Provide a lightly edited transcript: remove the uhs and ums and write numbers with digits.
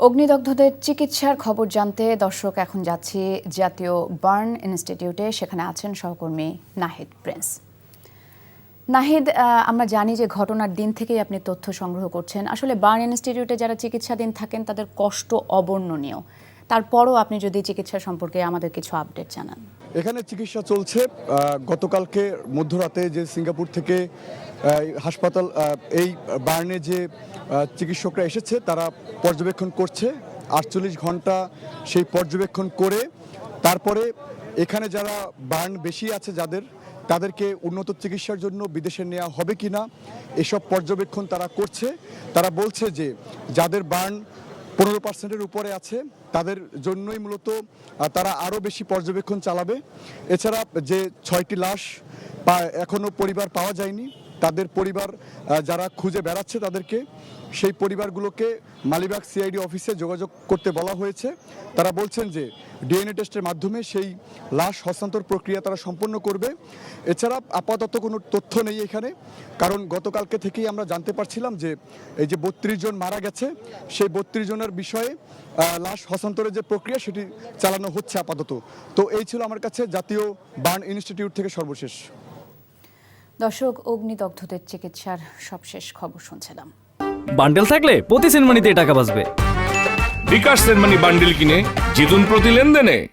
অগ্নিদগ্ধদের চিকিৎসার খবর জানতে দর্শক এখন যাচ্ছি জাতীয় বার্ন ইনস্টিটিউটে। সেখানে আছেন সহকর্মী নাহিদ প্রিন্স। নাহিদ, আমরা জানি যে ঘটনার দিন থেকেই আপনি তথ্য সংগ্রহ করছেন। আসলে বার্ন ইনস্টিটিউটে যারা চিকিৎসাধীন থাকেন তাদের কষ্ট অবর্ণনীয়। তারপরও আপনি যদি চিকিৎসা সম্পর্কে আমাদের কিছু আপডেট জানান। এখানে চিকিৎসা চলছে। গতকালকে মধ্যরাতে যে সিঙ্গাপুর থেকে হাসপাতাল এই বার্নে যে চিকিৎসকরা এসেছে তারা পর্যবেক্ষণ করছে 48 ঘন্টা। সেই পর্যবেক্ষণ করে তারপরে এখানে যারা বার্ন বেশি আছে তাদেরকে উন্নত চিকিৎসার জন্য বিদেশে নেওয়া হবে কিনা এসব পর্যবেক্ষণ তারা করছে। তারা বলছে যে যাদের বার্ন 15%-এর উপরে আছে তাদের জন্যই মূলত তারা আরও বেশি পর্যবেক্ষণ চালাবে। এছাড়া যে 6টি লাশ এখনও পরিবার পাওয়া যায়নি, তাদের পরিবার যারা খুঁজে বেড়াচ্ছে তাদেরকে সেই পরিবারগুলোকে মালিবাগ সিআইডি অফিসে যোগাযোগ করতে বলা হয়েছে। তারা বলছেন যে ডিএনএ টেস্টের মাধ্যমে সেই লাশ হস্তান্তর প্রক্রিয়া তারা সম্পন্ন করবে। এছাড়া আপাতত কোনো তথ্য নেই এখানে, কারণ গতকালকে থেকেই আমরা জানতে পারছিলাম যে এই যে 32 জন মারা গেছে সেই 32 জনের বিষয়ে লাশ হস্তান্তরের যে প্রক্রিয়া সেটি চালানো হচ্ছে আপাতত। তো এই ছিল আমার কাছে জাতীয় বার্ন ইনস্টিটিউট থেকে সর্বশেষ। দর্শক, অগ্নিদগ্ধদের চিকিৎসার সবশেষ খবর শুনছিলাম। বান্ডেল থাকলে প্রতি সেনমানিতে টাকা বাঁচবে। বিকাশ সেনমানি বান্ডেল কিনে জিতুন প্রতি লেনদেনে।